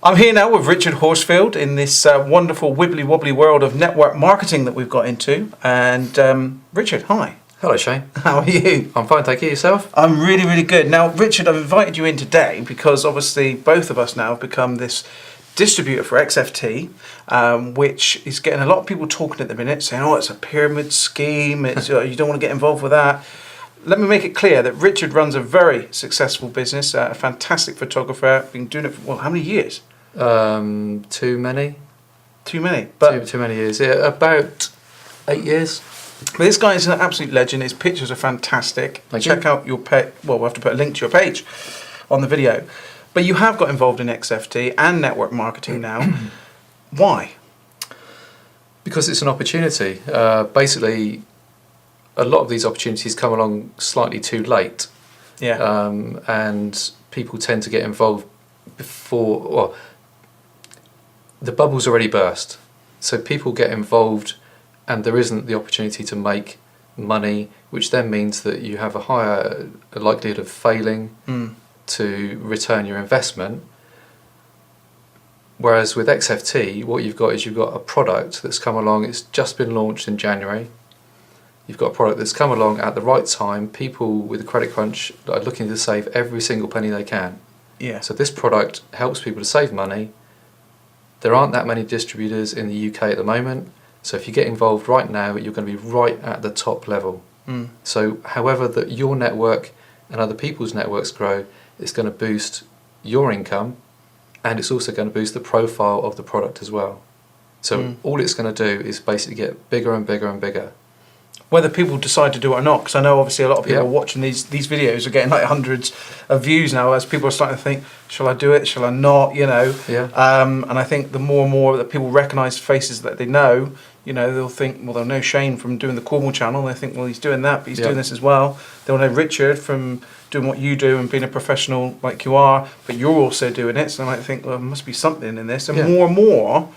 I'm here now with Richard Horsfield in this wonderful wibbly-wobbly world of network marketing that we've got into. And Richard, hi. Hello, Shane. How are you? I'm fine, thank you. Yourself? I'm really, really good. Now, Richard, I've invited you in today because obviously both of us now have become this distributor for XFT, which is getting a lot of people talking at the minute, saying, oh, it's a pyramid scheme, it's, you don't want to get involved with that. Let me make it clear that Richard runs a very successful business, a fantastic photographer, been doing it for, well, how many years? Too many. Too many. But Too many years. Yeah, about 8 years. But this guy is an absolute legend. His pictures are fantastic. Check out your page. Well, we'll have to put a link to your page on the video. But you have got involved in XFT and network marketing now. Why? Because it's an opportunity. Basically, a lot of these opportunities come along slightly too late. Yeah. And people tend to get involved before, well, the bubble's already burst. So people get involved and there isn't the opportunity to make money, which then means that you have a higher likelihood of failing to return your investment. Whereas with XFT, what you've got is you've got a product that's come along, it's just been launched in January. You've got a product that's come along at the right time. People with a credit crunch are looking to save every single penny they can. Yeah. So this product helps people to save money. There aren't that many distributors in the UK at the moment. So if you get involved right now, you're going to be right at the top level. So however that your network and other people's networks grow, it's going to boost your income and it's also going to boost the profile of the product as well. So all it's going to do is basically get bigger and bigger and bigger. Whether people decide to do it or not, because I know obviously a lot of people are watching these videos are getting like hundreds of views now as people are starting to think, shall I do it, shall I not, you know? Yeah. And I think the more and more that people recognise faces that they know, you know, they'll think, well, they'll know Shane from doing the Cornwall channel, and they think, well, he's doing that, but he's doing this as well. They'll know Richard from doing what you do and being a professional like you are, but you're also doing it, so they might think, well, there must be something in this. And more and more,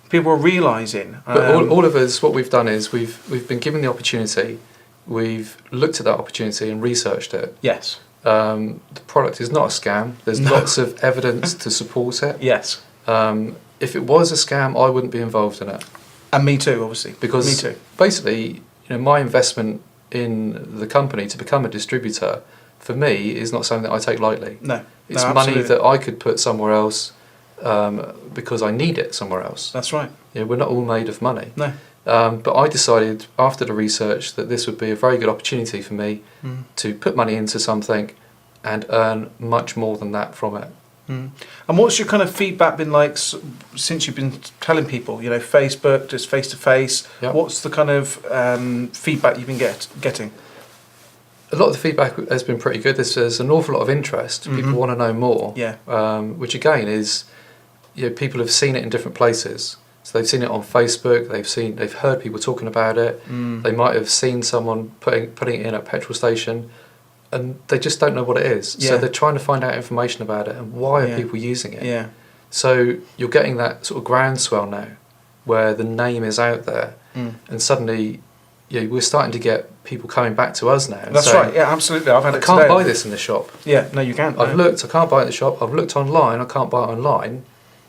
people are realising. But all of us, what we've done is we've been given the opportunity, we've looked at that opportunity and researched it. Yes. The product is not a scam. There's lots of evidence to support it. Yes. If it was a scam, I wouldn't be involved in it. And me too, obviously. Because me too. Basically, you know, my investment in the company to become a distributor, for me, is not something that I take lightly. No. It's money that I could put somewhere else because I need it somewhere else. That's right. Yeah, we're not all made of money. No. But I decided after the research that this would be a very good opportunity for me to put money into something and earn much more than that from it. And what's your kind of feedback been like since you've been telling people, you know, Facebook, just face-to-face? What's the kind of feedback you've been getting? A lot of the feedback has been pretty good. There's an awful lot of interest. People want to know more. Yeah. Which again is, you know, people have seen it in different places. So they've seen it on Facebook. They've heard people talking about it. They might have seen someone putting it in at a petrol station, and they just don't know what it is. So they're trying to find out information about it and why are people using it. Yeah. So you're getting that sort of groundswell now, where the name is out there, and suddenly, you know, we're starting to get people coming back to us now. That's right. Yeah, absolutely. I've had it today. I can't buy this in the shop. Yeah, no, you can't. I've looked. I can't buy it in the shop. I've looked online. I can't buy it online.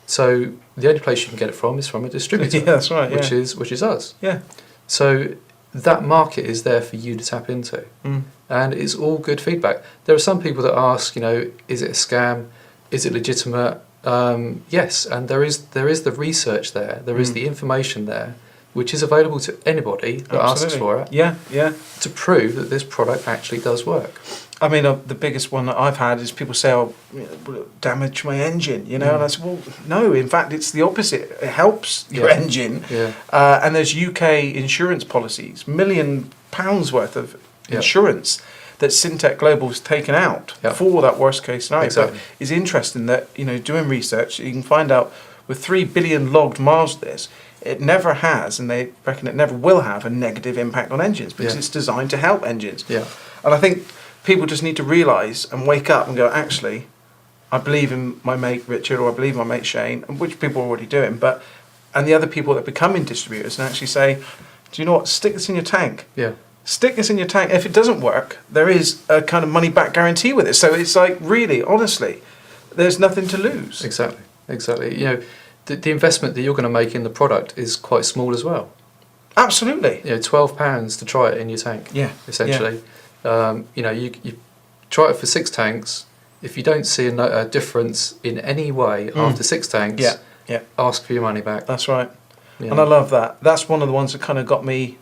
So the only place you can get it from is from a distributor. Yeah, that's right. Which is us. Yeah. So that market is there for you to tap into, and it's all good feedback. There are some people that ask, you know, is it a scam? Is it legitimate? Yes, and there is the research there. There is the information there, which is available to anybody that asks for it. Yeah, yeah. To prove that this product actually does work. I mean, the biggest one that I've had is people say, "Oh, will it damage my engine?" You know, and I said, "Well, no. In fact, it's the opposite. It helps your engine." Yeah. And there's UK insurance policies, £1 million worth of insurance that Syntec Global's taken out for that worst case scenario. Exactly. But it's interesting that, you know, doing research, you can find out with 3 billion logged miles of this, it never has, and they reckon it never will have, a negative impact on engines because it's designed to help engines. Yeah. And I think people just need to realise and wake up and go, actually, I believe in my mate Richard, or I believe in my mate Shane, which people are already doing, and the other people that are becoming distributors, and actually say, do you know what, stick this in your tank. Yeah. Stick this in your tank. If it doesn't work, there is a kind of money back guarantee with it. So it's like, really, honestly, there's nothing to lose. Exactly. exactly. You know, the investment that you're going to make in the product is quite small as well. Absolutely. You know, £12 to try it in your tank. Yeah. Essentially, you know, you try it for 6 tanks. If you don't see a difference in any way after 6 tanks, ask for your money back. That's right. You And know. I love that. That's one of the ones that kind of got me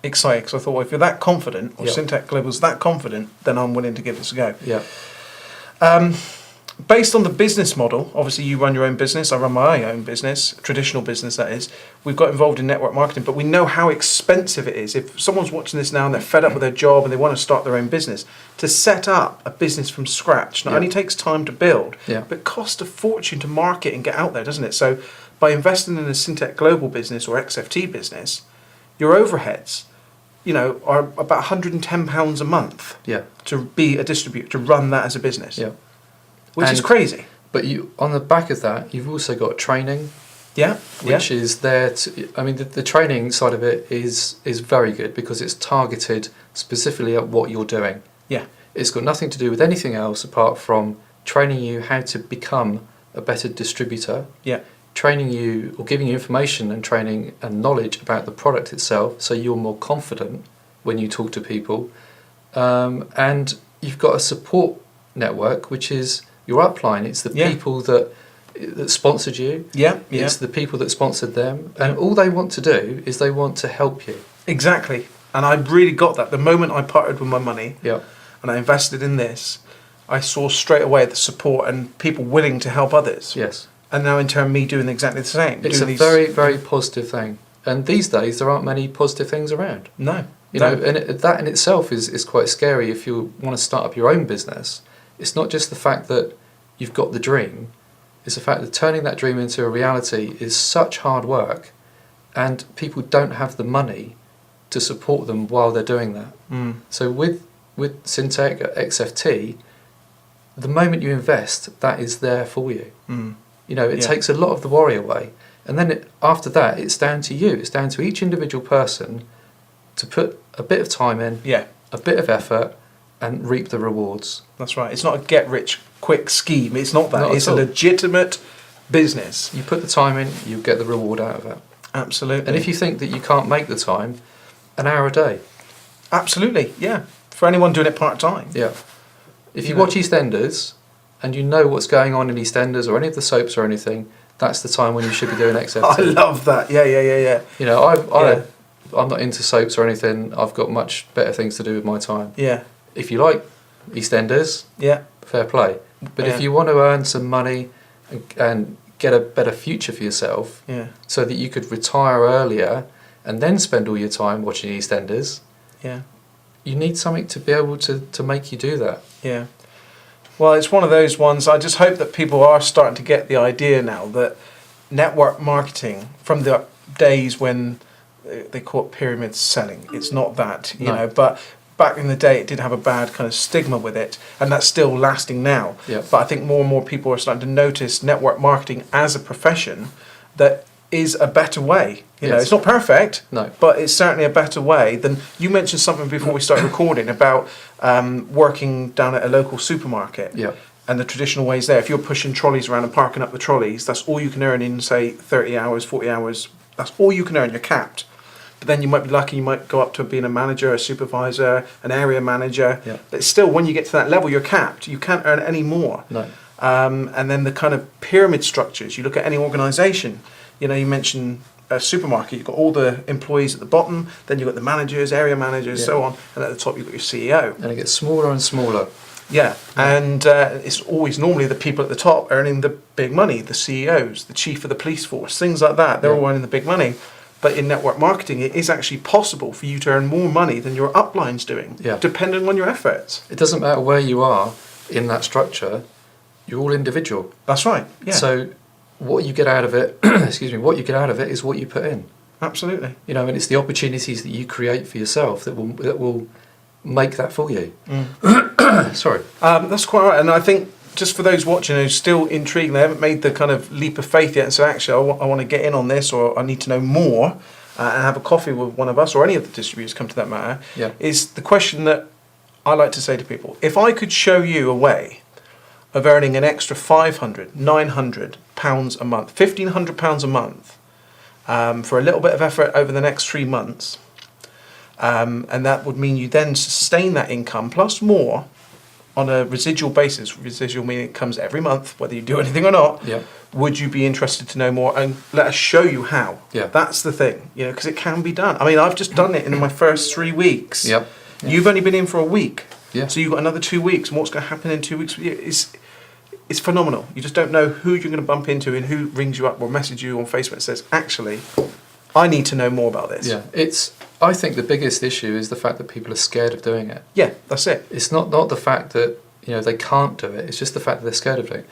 excited, because I thought, well, if you're that confident, or Syntec Global's that confident, then I'm willing to give this a go. Yeah. Based on the business model, obviously you run your own business, I run my own business, traditional business that is. We've got involved in network marketing, but we know how expensive it is. If someone's watching this now and they're fed up with their job and they want to start their own business, to set up a business from scratch not only takes time to build, but costs a fortune to market and get out there, doesn't it? So by investing in a Syntec Global business or XFT business, your overheads, you know, are about £110 a month to be a distributor, to run that as a business. Yeah. Which is crazy. But you, on the back of that, you've also got training. Which is there to, I mean, the training side of it is very good, because it's targeted specifically at what you're doing. Yeah. It's got nothing to do with anything else apart from training you how to become a better distributor. Yeah. Training you, or giving you information and training and knowledge about the product itself, so you're more confident when you talk to people. And you've got a support network, which is your upline. It's the people that sponsored you. It's the people that sponsored them, and all they want to do is they want to help you. Exactly. And I really got that the moment I parted with my money. And I invested in this, I saw straight away the support and people willing to help others. Yes. And now in turn me doing exactly the same. It's a very, very positive thing. And these days there aren't many positive things around. No. You know, and that in itself is quite scary if you want to start up your own business. It's not just the fact that you've got the dream, it's the fact that turning that dream into a reality is such hard work, and people don't have the money to support them while they're doing that. So with Syntec XFT, the moment you invest, that is there for you. You know, it takes a lot of the worry away. And then after that, it's down to you. It's down to each individual person to put a bit of time in, a bit of effort, and reap the rewards. That's right. It's not a get-rich-quick scheme. It's not that. It's a legitimate business. You put the time in, you get the reward out of it. Absolutely. And if you think that you can't make the time, an hour a day. Absolutely, yeah. For anyone doing it part-time. Yeah. If you watch EastEnders and you know what's going on in EastEnders or any of the soaps or anything, that's the time when you should be doing XFT. I love that. Yeah. You know, I'm not into soaps or anything. I've got much better things to do with my time. Yeah. If you like EastEnders, fair play. But if you want to earn some money and get a better future for yourself, so that you could retire earlier and then spend all your time watching EastEnders, you need something to be able to make you do that. Yeah. Well, it's one of those ones. I just hope that people are starting to get the idea now that network marketing, from the days when they call it pyramid selling, it's not that, you know, but back in the day it did have a bad kind of stigma with it, and that's still lasting now. But I think more and more people are starting to notice network marketing as a profession that is a better way. You know, it's not perfect, but it's certainly a better way than... You mentioned something before we started recording about working down at a local supermarket and the traditional ways there. If you're pushing trolleys around and parking up the trolleys, that's all you can earn in, say, 30 hours, 40 hours. That's all you can earn. You're capped. But then you might be lucky, you might go up to being a manager, a supervisor, an area manager. But still, when you get to that level, you're capped. You can't earn any more. And then the kind of pyramid structures. You look at any organisation. You know, you mentioned a supermarket. You've got all the employees at the bottom. Then you've got the managers, area managers, so on. And at the top, you've got your CEO. And it gets smaller and smaller. And it's always normally the people at the top earning the big money, the CEOs, the chief of the police force, things like that. They're all earning the big money. But in network marketing, it is actually possible for you to earn more money than your upline's doing, depending on your efforts. It doesn't matter where you are in that structure, you're all individual. That's right, So what you get out of it, what you get out of it is what you put in. Absolutely. You know, and it's the opportunities that you create for yourself that will make that for you. Sorry. That's quite right. And I think just for those watching who're still intrigued, they haven't made the kind of leap of faith yet, and so actually I want to get in on this, or I need to know more, and have a coffee with one of us, or any of the distributors come to that matter, is the question that I like to say to people. If I could show you a way of earning an extra £500, £900 a month, £1,500 a month for a little bit of effort over the next 3 months. And that would mean you then sustain that income plus more on a residual basis. Residual meaning it comes every month, whether you do anything or not. Yeah. Would you be interested to know more? And let us show you how. Yeah. That's the thing, you know, because it can be done. I mean, I've just done it in my first 3 weeks. Yep. Yeah. You've only been in for a week. Yeah. So you've got another 2 weeks. And what's going to happen in 2 weeks with you it's phenomenal. You just don't know who you're going to bump into and who rings you up or message you on Facebook and says, actually, I need to know more about this. Yeah. I think the biggest issue is the fact that people are scared of doing it. Yeah, that's it. It's not the fact that, you know, they can't do it. It's just the fact that they're scared of doing it.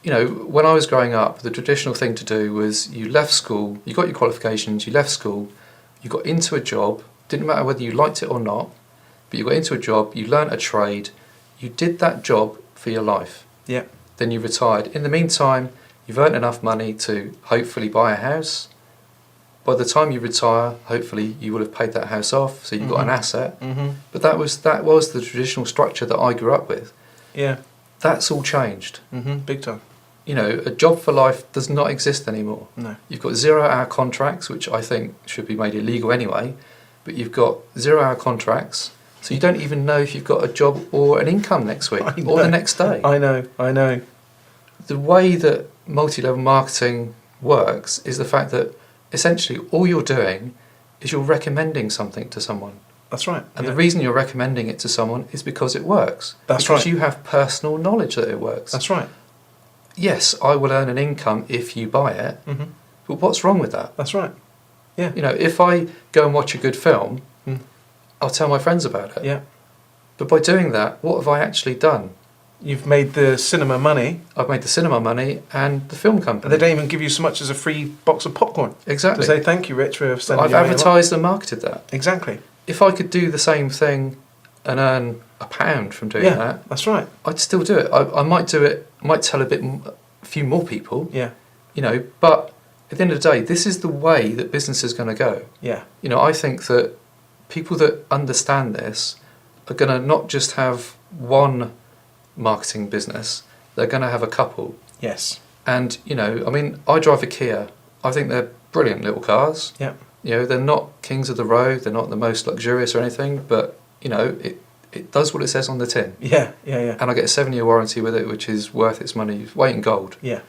You know, when I was growing up, the traditional thing to do was you left school, you got your qualifications, you left school, you got into a job, didn't matter whether you liked it or not, but you got into a job, you learnt a trade, you did that job for your life. Yeah. Then you retired. In the meantime, you've earned enough money to hopefully buy a house. By the time you retire, hopefully you will have paid that house off, so you've got an asset. Mm-hmm. But that was the traditional structure that I grew up with. Yeah. That's all changed. Mm-hmm. Big time. You know, a job for life does not exist anymore. No. You've got 0-hour contracts, which I think should be made illegal anyway, but you've got 0-hour contracts, so you don't even know if you've got a job or an income next week or the next day. I know. The way that multi-level marketing works is the fact that essentially all you're doing is you're recommending something to someone. That's right. And the reason you're recommending it to someone is because it works. That's right. Because you have personal knowledge that it works. That's right. Yes, I will earn an income if you buy it, Mm-hmm. but what's wrong with that? That's right. Yeah. You know, if I go and watch a good film, I'll tell my friends about it. Yeah. But by doing that, what have I actually done? You've made the cinema money. I've made the cinema money and the film company. And they don't even give you so much as a free box of popcorn. Exactly. To say thank you, Rich, for sending I've you advertised and marketed that. Exactly. If I could do the same thing and earn £1 from doing that, that's right. I'd still do it. I might do it. I might tell a few more people. Yeah. You know, but at the end of the day, this is the way that business is going to go. Yeah. You know, I think that people that understand this are going to not just have one marketing business, they're going to have a couple. Yes. And, you know, I mean, I drive a Kia. I think they're brilliant little cars. Yeah. You know, they're not kings of the road, they're not the most luxurious or anything, but, you know, it does what it says on the tin. Yeah. And I get a 7-year warranty with it, which is worth its money, weight in gold. Yeah.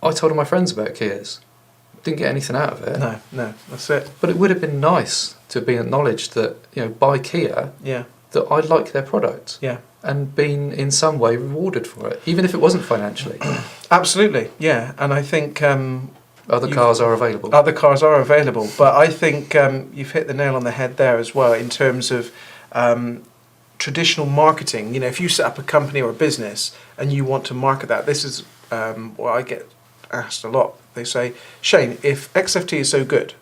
I told all my friends about Kias. Didn't get anything out of it. No, that's it. But it would have been nice to be acknowledged that, you know, by Kia, that I like their product. Yeah. And been in some way rewarded for it, even if it wasn't financially. Absolutely, yeah. And I think other cars are available. Other cars are available, but I think you've hit the nail on the head there as well in terms of traditional marketing. You know, if you set up a company or a business and you want to market that, this is what I get asked a lot. They say, Shane, if XFT is so good,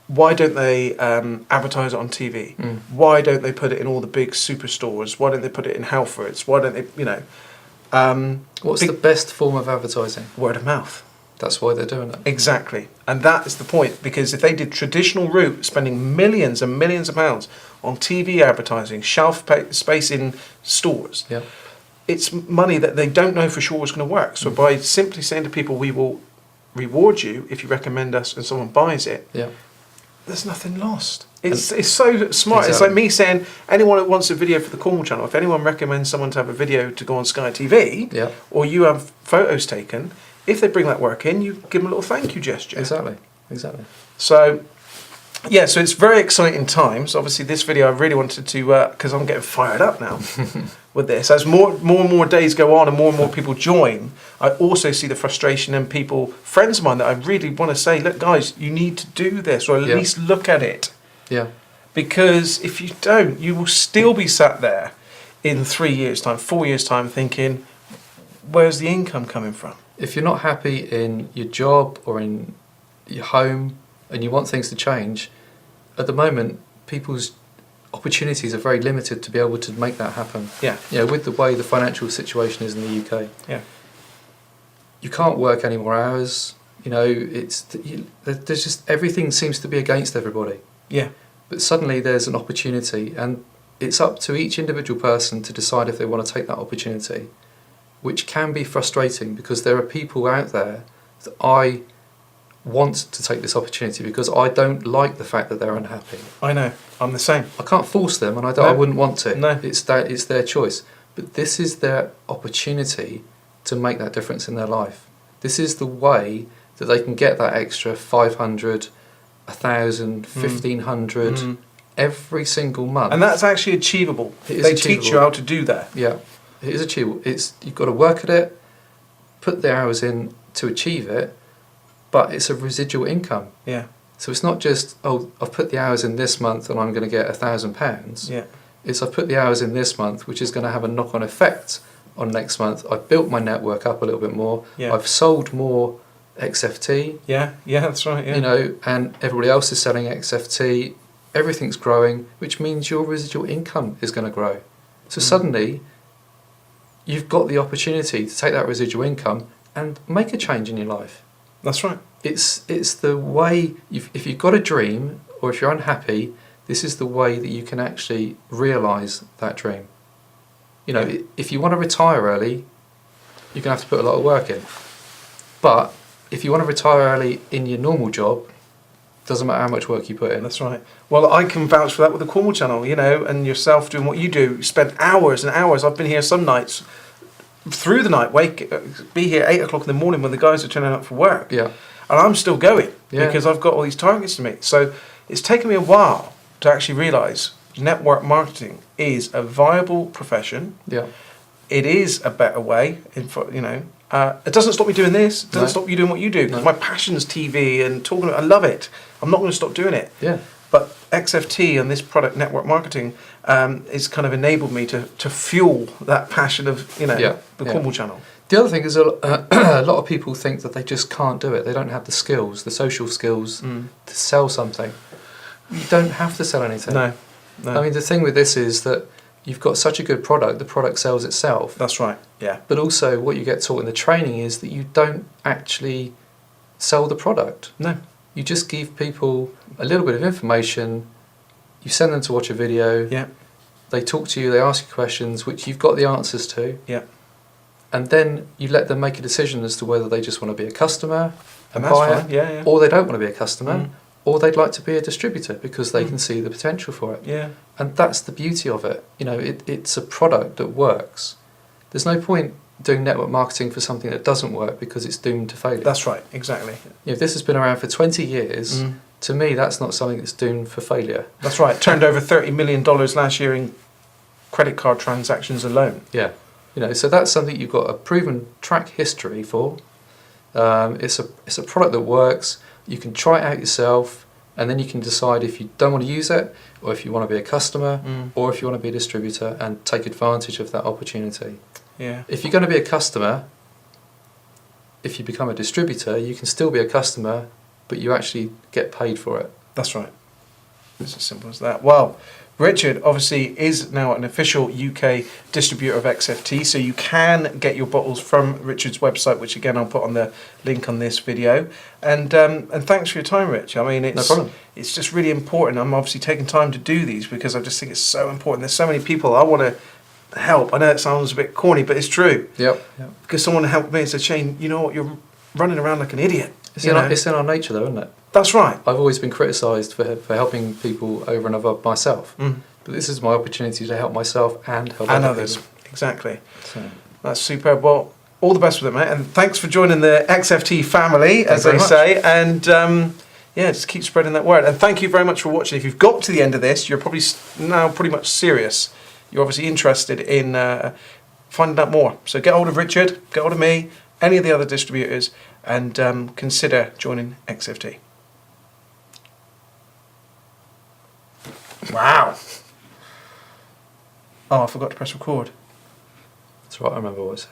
why don't they advertise it on TV? Why don't they put it in all the big superstores? Why don't they put it in Halfords? Why don't they, you know... What's the best form of advertising? Word of mouth. That's why they're doing it. Exactly. And that is the point, because if they did traditional route, spending millions and millions of pounds on TV advertising, shelf space in stores, it's money that they don't know for sure is going to work. So by simply saying to people, we will reward you if you recommend us and someone buys it, there's nothing lost. It's so smart. Exactly. It's like me saying, anyone who wants a video for the Cornwall channel, if anyone recommends someone to have a video to go on Sky TV, or you have photos taken, if they bring that work in, you give them a little thank you gesture. Exactly. So, yeah, so it's very exciting times. Obviously, this video I really wanted to, because I'm getting fired up now with this. As more and more days go on and more people join, I also see the frustration in people, friends of mine, that I really want to say, look, guys, you need to do this, or at least look at it. Yeah. Because if you don't, you will still be sat there in 3 years' time, 4 years' time, thinking, where's the income coming from? If you're not happy in your job or in your home and you want things to change, at the moment, people's opportunities are very limited to be able to make that happen. Yeah. You know, with the way the financial situation is in the UK. Yeah. You can't work any more hours. You know, there's just everything seems to be against everybody. Yeah. But suddenly there's an opportunity, and it's up to each individual person to decide if they want to take that opportunity. which can be frustrating because there are people out there that I want to take this opportunity because I don't like the fact that they're unhappy. I know, I'm the same. I can't force them, and I wouldn't want to. No. It's their choice. But this is their opportunity to make that difference in their life. This is the way that they can get that extra 500, 1,000, 1,500 every single month. And that's actually achievable. They teach you how to do that. Yeah, it is achievable. You've got to work at it, put the hours in to achieve it, but it's a residual income. Yeah. So it's not just, I've put the hours in this month and I'm going to get £1,000. Yeah. It's I've put the hours in this month, which is going to have a knock-on effect on next month. I've built my network up a little bit more. Yeah. I've sold more XFT. Yeah, that's right. Yeah. You know, and everybody else is selling XFT. Everything's growing, which means your residual income is going to grow. So suddenly, you've got the opportunity to take that residual income and make a change in your life. That's right. It's the way, if you've got a dream or if you're unhappy, this is the way that you can actually realise that dream. You know, if you want to retire early, you're going to have to put a lot of work in. But if you want to retire early in your normal job, doesn't matter how much work you put in. That's right. Well, I can vouch for that with the Cornwall channel, you know, and yourself doing what you do. You spend hours and hours. I've been here some nights, through the night, be here 8 o'clock in the morning when the guys are turning up for work. Yeah. And I'm still going because I've got all these targets to meet. So it's taken me a while to actually realise network marketing is a viable profession. Yeah. It is a better way, you know. It doesn't stop me doing this. It doesn't stop you doing what you do. Because my passion's TV and talking. I love it. I'm not going to stop doing it. Yeah. But XFT and this product network marketing is kind of enabled me to fuel that passion of, you know, the Cornwall channel. The other thing is a lot of people think that they just can't do it. They don't have the skills, the social skills to sell something. You don't have to sell anything. No. I mean, the thing with this is that you've got such a good product, the product sells itself. That's right, yeah. But also what you get taught in the training is that you don't actually sell the product. No. You just give people a little bit of information, you send them to watch a video, they talk to you, they ask you questions, which you've got the answers to, and then you let them make a decision as to whether they just want to be a customer and buy it, or they don't want to be a customer, or they'd like to be a distributor because they can see the potential for it. Yeah. And that's the beauty of it. You know, it's a product that works. There's no point doing network marketing for something that doesn't work because it's doomed to failure. That's right, exactly. You know, if this has been around for 20 years, to me that's not something that's doomed for failure. That's right. Turned over $30 million last year in credit card transactions alone. Yeah. You know, so that's something you've got a proven track history for. It's a product that works. You can try it out yourself, and then you can decide if you don't want to use it, or if you want to be a customer, or if you want to be a distributor and take advantage of that opportunity. Yeah. If you're going to be a customer, if you become a distributor, you can still be a customer, but you actually get paid for it. That's right. It's as simple as that. Well, Richard obviously is now an official UK distributor of XFT, so you can get your bottles from Richard's website, which again I'll put on the link on this video. And thanks for your time, Rich. I mean, No problem. It's just really important. I'm obviously taking time to do these because I just think it's so important. There's so many people I want to help. I know it sounds a bit corny, but it's true. Yep. Because someone helped me and said, Shane, you know what, you're running around like an idiot. It's in our nature though, isn't it? That's right. I've always been criticised for helping people over and above myself. But this is my opportunity to help myself and help others. Exactly. So. That's superb. Well, all the best with it, mate. And thanks for joining the XFT family, as they say. And just keep spreading that word. And thank you very much for watching. If you've got to the end of this, you're probably now pretty much serious. You're obviously interested in finding out more. So get hold of Richard, get hold of me, any of the other distributors, and consider joining XFT. Wow. Oh, I forgot to press record. That's right, I remember what I said.